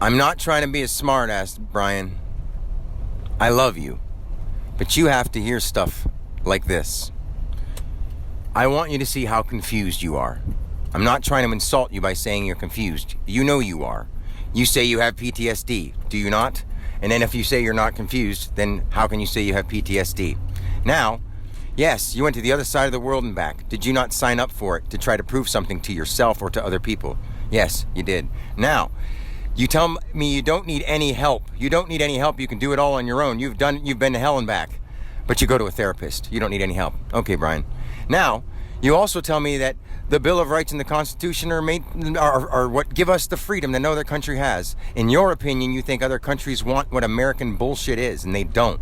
I'm not trying to be a smartass, Brian. I love you. But you have to hear stuff like this. I want you to see how confused you are. I'm not trying to insult you by saying you're confused. You know you are. You say you have PTSD, do you not? And then if you say you're not confused, then how can you say you have PTSD? Now, yes, you went to the other side of the world and back. Did you not sign up for it to try to prove something to yourself or to other people? Yes, you did. Now, you tell me you don't need any help. You don't need any help. You can do it all on your own. You've been to hell and back. But you go to a therapist. You don't need any help. Okay, Brian. Now, you also tell me that the Bill of Rights and the Constitution are what give us the freedom that no other country has. In your opinion, you think other countries want what American bullshit is, and they don't.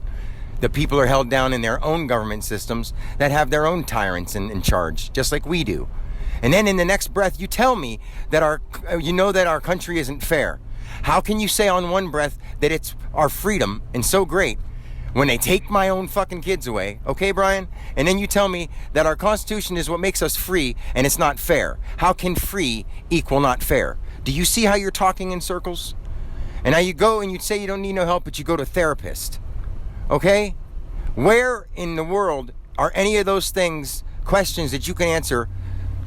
The people are held down in their own government systems that have their own tyrants in charge, just like we do. And then in the next breath, you tell me that our country isn't fair. How can you say on one breath that it's our freedom and so great when they take my own fucking kids away, okay, Brian? And then you tell me that our Constitution is what makes us free and it's not fair. How can free equal not fair? Do you see how you're talking in circles? And now you go and you say you don't need no help, but you go to a therapist, okay? Where in the world are any of those things questions that you can answer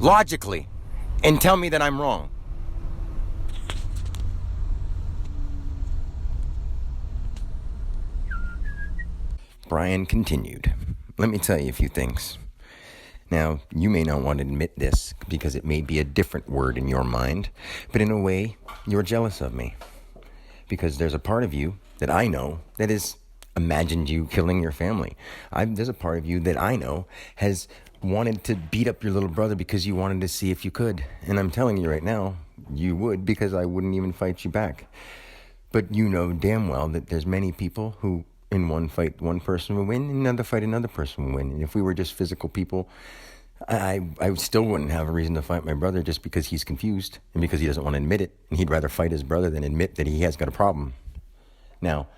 logically and tell me that I'm wrong? Brian continued. Let me tell you a few things. Now, you may not want to admit this because it may be a different word in your mind, but in a way, you're jealous of me. Because there's a part of you that I know that has imagined you killing your family. There's a part of you that I know has wanted to beat up your little brother because you wanted to see if you could. And I'm telling you right now, you would, because I wouldn't even fight you back. But you know damn well that there's many people who in one fight, one person will win, in another fight, another person will win. And if we were just physical people, I still wouldn't have a reason to fight my brother just because he's confused and because he doesn't want to admit it. And he'd rather fight his brother than admit that he has got a problem. Now,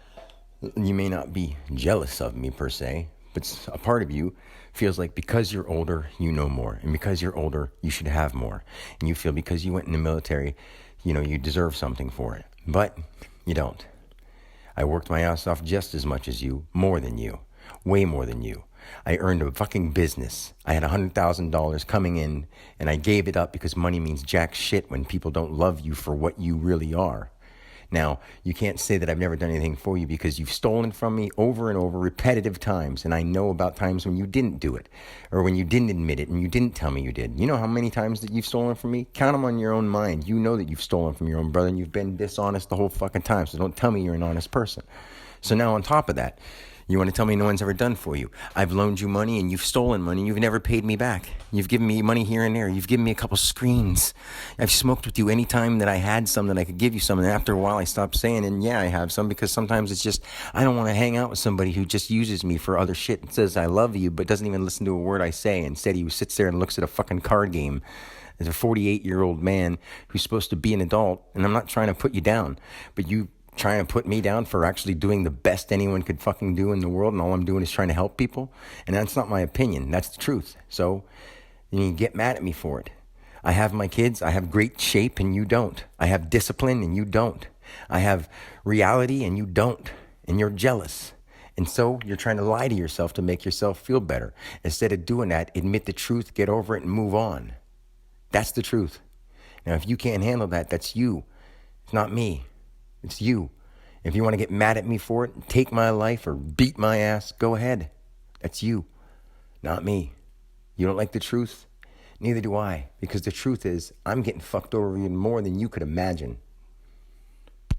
you may not be jealous of me per se, but a part of you feels like because you're older, you know more. And because you're older, you should have more. And you feel because you went in the military, you deserve something for it. But you don't. I worked my ass off just as much as you, more than you, way more than you. I earned a fucking business. I had $100,000 coming in, and I gave it up because money means jack shit when people don't love you for what you really are. Now, you can't say that I've never done anything for you because you've stolen from me over and over repetitive times, and I know about times when you didn't do it, or when you didn't admit it and you didn't tell me you did. You know how many times that you've stolen from me? Count them on your own mind. You know that you've stolen from your own brother, and you've been dishonest the whole fucking time, so don't tell me you're an honest person. So now on top of that, you want to tell me no one's ever done for you? I've loaned you money and you've stolen money and you've never paid me back. You've given me money here and there. You've given me a couple screens. I've smoked with you any time that I had some that I could give you some. And after a while I stopped saying, and yeah, I have some, because sometimes it's just, I don't want to hang out with somebody who just uses me for other shit and says I love you, but doesn't even listen to a word I say. Instead he sits there and looks at a fucking card game as a 48-year-old man who's supposed to be an adult. And I'm not trying to put you down, but you trying to put me down for actually doing the best anyone could fucking do in the world, and all I'm doing is trying to help people. And that's not my opinion. That's the truth. So you get mad at me for it. I have my kids. I have great shape and you don't. I have discipline and you don't. I have reality and you don't. And you're jealous. And so you're trying to lie to yourself to make yourself feel better. Instead of doing that, admit the truth, get over it, and move on. That's the truth. Now, if you can't handle that, that's you. It's not me. It's you. If you want to get mad at me for it, take my life or beat my ass, go ahead. That's you, not me. You don't like the truth? Neither do I, because the truth is I'm getting fucked over even more than you could imagine.